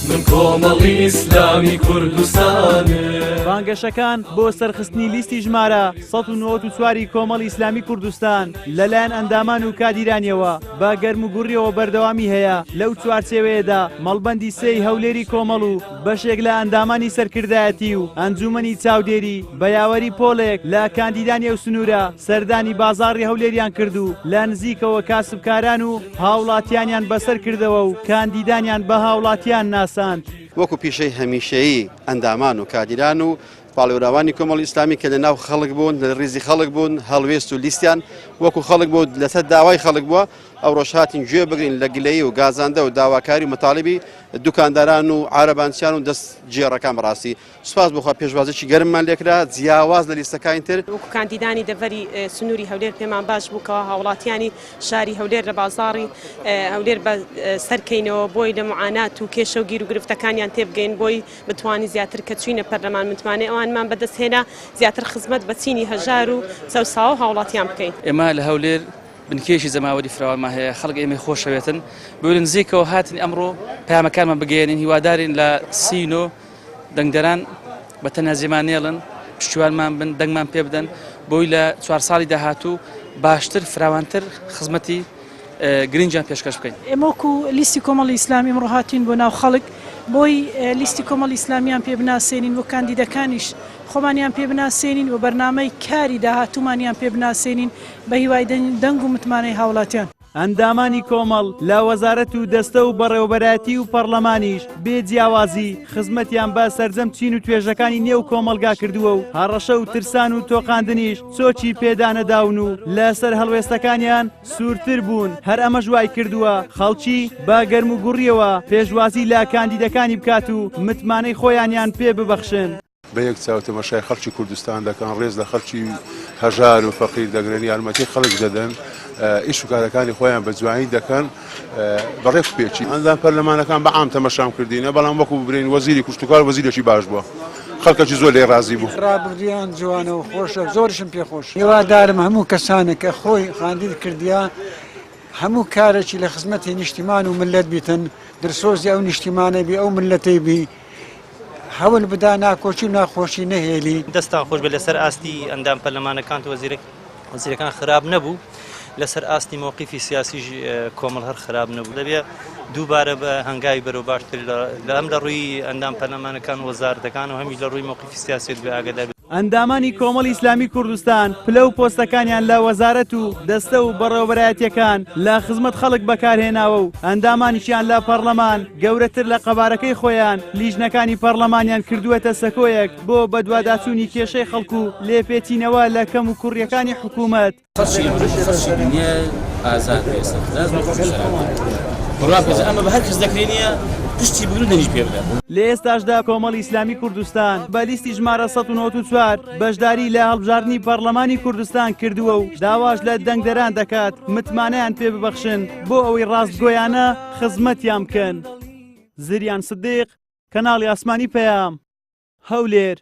من کۆمەڵی ئیسلامی کوردستانم. بانگەشەکان بۆ سەرخستنی لیستی ژمارە ١٩٤ کۆمەڵی ئیسلامی کوردستان لەلایەن ئەندامان و کادیرانیەوە بە گەرم و گوڕیەوە بەردەوامی هەیە. لەو چوارچێوەیەدا مەڵبەندی سێی هەولێری کۆمەڵ و بەشێک لە ئەندامانی سەرکردایەتی و ئەنجومەنی چاودێری بە یاوەری پۆڵێک لە کاندیدانی ئەو سنوورە سەردانی بازاڕی هەولێریان کردو لە نزیکەوە کاسبکاران و هاوڵاتیانیان بەسەر کردەوە و کاندیدانیان بە هاوڵاتیان ناساند. وەکو پیشەی هەمیشەیی ئەندامان و کادیران و پاڵێوراوانی کۆمەڵی ئیسلامی کە لە ناو خەڵک بوون لە ڕێزی خەڵک بوون هەڵوێست و لیستیان وەکو خەڵک بوو لەسەر داوای خەڵک بووە ئەو ڕۆژ هاتین گوێ بگرین لە گلەیی و گازاندە و داواکاری و مەتاڵبی دوکانداران و عارەبانسیان و دەست جێڕەکان بەڕاستی سوپاس بخوا پێشوازێکی گەرممان لێکرا جیاواز لە لیستەکانی تر وەکو کاندیدانی دەڤەری سنووری هەولێر پێمان باش بووکەوە هاوڵاتیانی شاری هەولێر لە بازاڕی هەولێر بە سەرکەینەوە بۆی لە معانات و کێشە و گیر و گرفتەکانیان تێبگەین بۆی بتوانین زیاتر کە چوینە پەرلەمان متوانێت ئەوانمان بەدەستهێنا زیاتر خزمەت بە چینی هەژار و سەوساو هاوڵاتیان بکەین. ئێمە لە هەولێر بنکێشی زەماوەری فراوانمان هەیە خەڵک ئێمە خۆشەوێتن بۆ نزیکەوە هاتن ئەمڕۆ پەیامەکانمان بگەێنین هیوادارین لە سینۆ دەنگدەران بە تەنیا زێمانێڵن پشتیوانمان بن دەنگمان پێ بدەن بۆی لە 4 ساڵی داهاتوو باشتر فراوانتر خزمەتی گرنجیان پێشکەش بکەین. ئێمە وەکو لیستی کۆمەڵی ئیسلامی ئەمڕۆ هاتوین بۆ ناو خەڵک بۆی لیستی کۆمەڵی ئیسلامیان پێ بناسێنین و کاندیدەکانیش خۆمانیان پێ بناسێنین و بەرنامەی کاری داهاتوومانیان پێ بناسێنین بە هیوای دەنگ و متمانەی هاوڵاتیان. ئەندامانی کۆمەڵ لە وەزارەت و دەستە و بەڕێوەبەرایەتی و پەرلەمانیش بێ جیاوازی خزمەتیان بە سەرجەم چین و توێژەکانی نێو کۆمەلگا کردووە و هەڕەشە و ترسان و تۆقاندنیش چۆچی پێدانەداون و لەسەر هەڵوێستەکانیان سوورتر بوون هەر ئەمە ژوای کردووە خەڵکی بە گەرم و گوڕیەوە پێشوازی لە کاندیدەکانی بکات و متمانەی خۆیانیان پێ ببەخشن. بە یەک چاو تەماشای خەڵکی کوردستان دەکەن ڕێز لە خەڵکی هەژار و فەقیر دەگرن یارمەتی خەڵک دەدەن ئیش و کارەکانی خۆیان بە جوانی دەکەن بەڕێک پێچی ئەندام پەرلەمانەکان بە عام تەماشام کردینە بەڵام وەکو ببرین وەزیری کوشتوکار وەزیرێکی باش بووە خەڵکەکی زۆر لێ ڕازی بوو ڕابردیان جوانە و خۆشە زۆرشم پێخۆش هیوادارم هەموو کەسانە کە خۆی خاندید کردیا هەموو کارێکی لە خزمەتی نیشتیمان و ملت بیتن درسۆزی ئەو نیشتیمانە بی ئەو ملەتەی بی هەول بدا ناکۆچی و ناخۆشی نەهێلی دەستان خۆش بە لەسەر ئاستی ئەندام پەرلەمانەکان وەزیرەکان خراپ نەبوو لەسەر ئاستی مووقیفی سیاسی کۆمەڵ هەر خراپ نەبوو دەبێت دووبارە بە هەنگاوی بەرەو باشتر لە ئەم لە ڕووی ئەندام پەرلەمانەکان وەزارەتەکان و هەمیش لە ڕووی مووقیفی سیاسی بێ ئاگادار ئەندامانی کۆمەڵی ئیسلامی کوردستان پلە و پۆستەکانیان لە وەزارەت و دەستە و بەڕێوەبەرایەتیەکان لە خزمەت خەڵک بەکارهێناوە و ئەندامانیشیان لە پەرلەمان گەورەتر لە قەبارەکەی خۆیان لیژنەکانی پەرلەمانیان کردووەتە سەکۆیەک بۆ بەدواداچوونی کێشەی خەڵکو و لێپێچینەوە لە کەم و کوڕیەکانی حکوومەت ئەمە بە هەر کەس دەکرێنیە پشتی بگرودنیش پێ بدەن. لە ئێستاشدا کۆمەڵی ئیسلامی کوردستان بە لیستی ژمارە ١٩٤ بەشداری لە هەڵبژاردننی پەرلەمانی کوردستان کردووە و داواش لە دەنگدەران دەکات متمانەیان پێ ببەخشن بۆ ئەوەی ڕاستگۆیانە خزمەتیان بکەن. زریان سدیق کەناڵی ئاسمانی پەیام هەولێر.